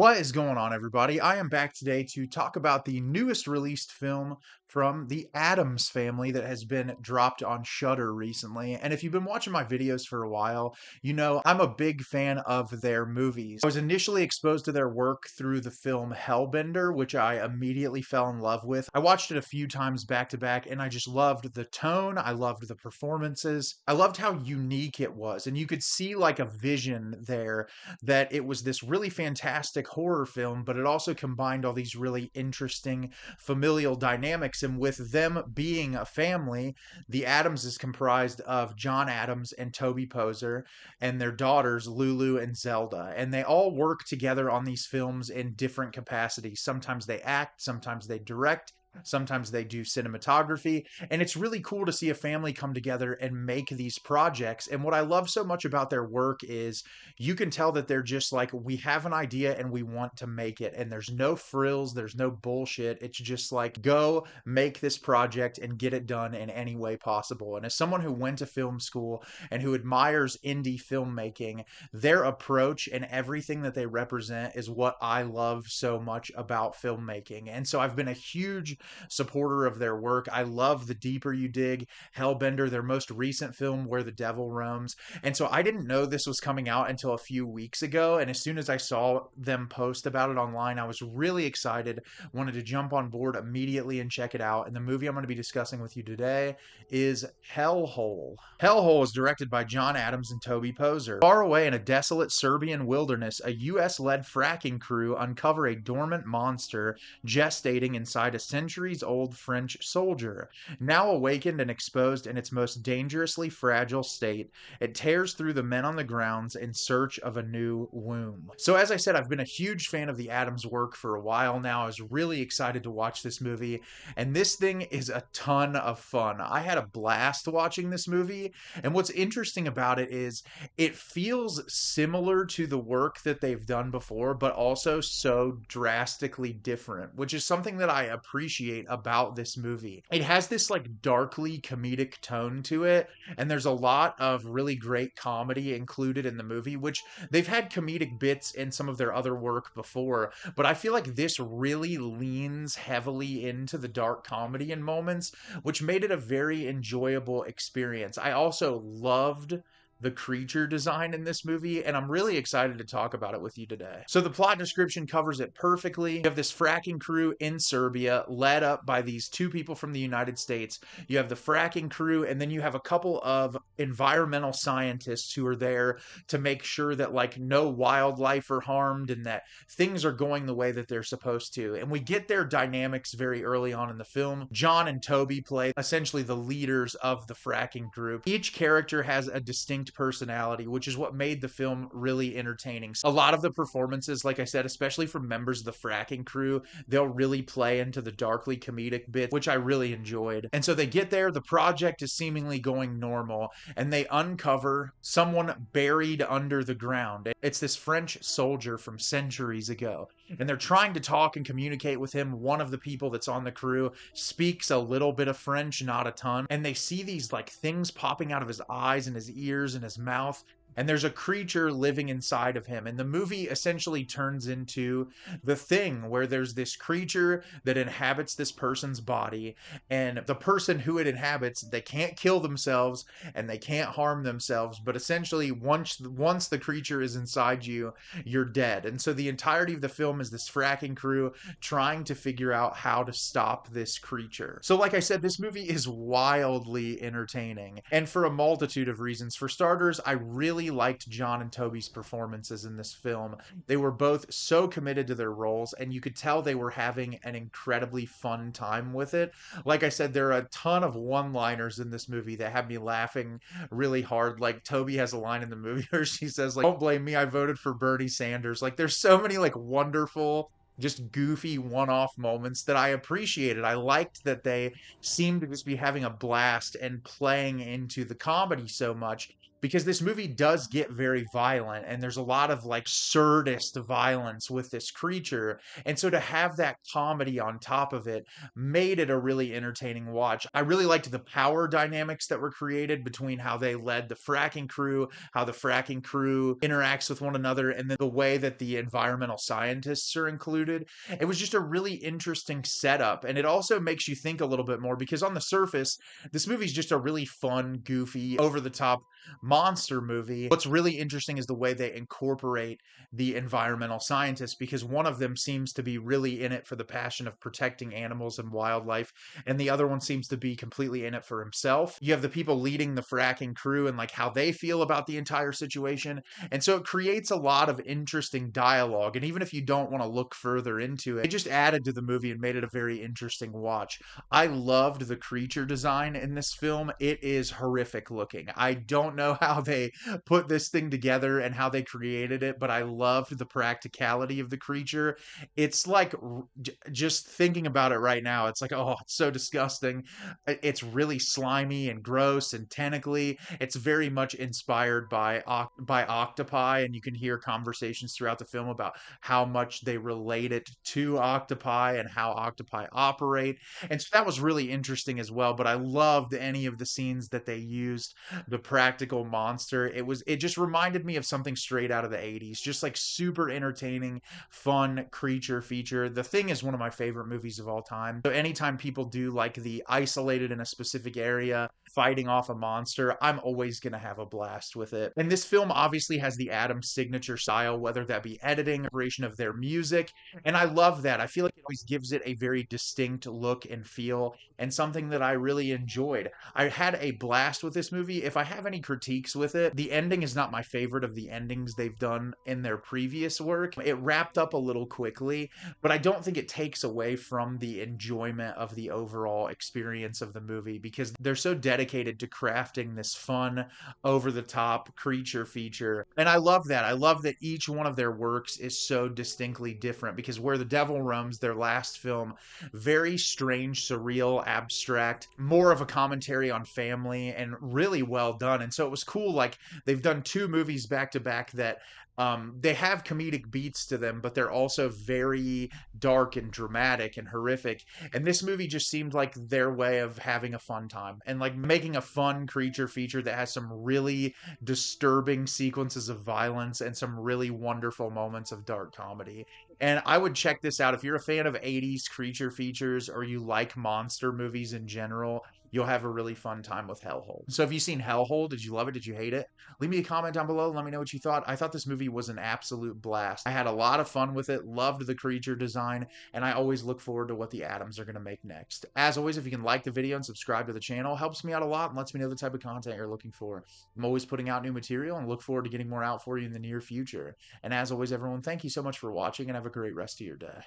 What is going on, everybody? I am back today to talk about the newest released film from the Addams family that has been dropped on Shudder recently. And if you've been watching my videos for a while, you know I'm a big fan of their movies. I was initially exposed to their work through the film Hellbender, which I immediately fell in love with. I watched it a few times back to back, and I just loved the tone. I loved the performances. I loved how unique it was. And you could see like a vision there that it was this really fantastic horror film, but it also combined all these really interesting familial dynamics. And with them being a family, the Addams is comprised of John Adams and Toby Poser and their daughters, Lulu and Zelda. And they all work together on these films in different capacities. Sometimes they act, sometimes they direct. Sometimes they do cinematography, and it's really cool to see a family come together and make these projects. And what I love so much about their work is you can tell that they're just like, we have an idea and we want to make it. And there's no frills, there's no bullshit. It's just like, go make this project and get it done in any way possible. And as someone who went to film school and who admires indie filmmaking, their approach and everything that they represent is what I love so much about filmmaking. And so I've been a huge supporter of their work. I love The Deeper You Dig, Hellbender, their most recent film, Where the Devil Roams. And so I didn't know this was coming out until a few weeks ago. And as soon as I saw them post about it online, I was really excited, wanted to jump on board immediately and check it out. And the movie I'm going to be discussing with you today is Hellhole. Hellhole is directed by John Adams and Toby Poser. Far away in a desolate Serbian wilderness, a US-led fracking crew uncover a dormant monster gestating inside a centuries-old French soldier. Now awakened and exposed in its most dangerously fragile state, it tears through the men on the grounds in search of a new womb. So as I said, I've been a huge fan of the Addams work for a while now. I was really excited to watch this movie, and this thing is a ton of fun. I had a blast watching this movie, and what's interesting about it is it feels similar to the work that they've done before, but also so drastically different, which is something that I appreciate about this movie. It has this like darkly comedic tone to it, and there's a lot of really great comedy included in the movie, which they've had comedic bits in some of their other work before, but I feel like this really leans heavily into the dark comedy in moments, which made it a very enjoyable experience. I also loved the creature design in this movie, and I'm really excited to talk about it with you today. So the plot description covers it perfectly. You have this fracking crew in Serbia led up by these two people from the United States. You have the fracking crew, and then you have a couple of environmental scientists who are there to make sure that like no wildlife are harmed and that things are going the way that they're supposed to. And we get their dynamics very early on in the film. John and Toby play essentially the leaders of the fracking group. Each character has a distinct personality, which is what made the film really entertaining. A lot of the performances, like I said, especially from members of the fracking crew, they'll really play into the darkly comedic bit, which I really enjoyed. And so they get there, the project is seemingly going normal, and they uncover someone buried under the ground. It's this French soldier from centuries ago, and they're trying to talk and communicate with him. One of the people that's on the crew speaks a little bit of French, not a ton, and they see these like things popping out of his eyes and his ears and his mouth, and there's a creature living inside of him. And the movie essentially turns into The Thing, where there's this creature that inhabits this person's body, and the person who it inhabits, they can't kill themselves and they can't harm themselves, but essentially once the creature is inside you, you're dead. And so the entirety of the film is this fracking crew trying to figure out how to stop this creature. So like I said, this movie is wildly entertaining, and for a multitude of reasons. For starters, I really liked John and Toby's performances in this film. They were both so committed to their roles, and you could tell they were having an incredibly fun time with it. Like I said, there are a ton of one-liners in this movie that have me laughing really hard. Like Toby has a line in the movie where she says like, "Don't blame me, I voted for Bernie Sanders." Like there's so many like wonderful, just goofy one-off moments that I appreciated. I liked that they seemed to just be having a blast and playing into the comedy so much. because this movie does get very violent and there's a lot of like absurdist violence with this creature. And so to have that comedy on top of it made it a really entertaining watch. I really liked the power dynamics that were created between how they led the fracking crew, how the fracking crew interacts with one another, and then the way that the environmental scientists are included. It was just a really interesting setup. And it also makes you think a little bit more because on the surface, this movie's just a really fun, goofy, over the top monster movie. What's really interesting is the way they incorporate the environmental scientists because one of them seems to be really in it for the passion of protecting animals and wildlife, and the other one seems to be completely in it for himself. You have the people leading the fracking crew and like how they feel about the entire situation. And so it creates a lot of interesting dialogue. And even if you don't want to look further into it, it just added to the movie and made it a very interesting watch. I loved the creature design in this film. It is horrific looking. I don't know how they put this thing together and how they created it, but I loved the practicality of the creature. It's like just thinking about it right now, it's like, oh, it's so disgusting. It's really slimy and gross and tentacly. It's very much inspired by octopi, and you can hear conversations throughout the film about how much they relate it to octopi and how octopi operate. And so that was really interesting as well. But I loved any of the scenes that they used the practical monster. It just reminded me of something straight out of the 80s, just like super entertaining, fun creature feature. The Thing is one of my favorite movies of all time. So anytime people do like the isolated in a specific area fighting off a monster, I'm always going to have a blast with it. And this film obviously has the Addams signature style, whether that be editing, operation of their music. And I love that. I feel like it always gives it a very distinct look and feel, and something that I really enjoyed. I had a blast with this movie. If I have any critiques with it, the ending is not my favorite of the endings they've done in their previous work. It wrapped up a little quickly, but I don't think it takes away from the enjoyment of the overall experience of the movie because they're so dedicated to crafting this fun, over the top creature feature. And I love that. I love that each one of their works is so distinctly different because Where the Devil Roams, their last film, very strange, surreal, abstract, more of a commentary on family and really well done. And so it was cool. Like they've done two movies back to back that they have comedic beats to them, but they're also very dark and dramatic and horrific. And this movie just seemed like their way of having a fun time and like making a fun creature feature that has some really disturbing sequences of violence and some really wonderful moments of dark comedy. And I would check this out if you're a fan of 80s creature features or you like monster movies in general. You'll have a really fun time with Hellhole. So, have you seen Hellhole? Did you love it? Did you hate it? Leave me a comment down below. Let me know what you thought. I thought this movie was an absolute blast. I had a lot of fun with it, loved the creature design, and I always look forward to what the Addams are going to make next. As always, if you can like the video and subscribe to the channel, helps me out a lot and lets me know the type of content you're looking for. I'm always putting out new material and look forward to getting more out for you in the near future. And as always, everyone, thank you so much for watching and have a great rest of your day.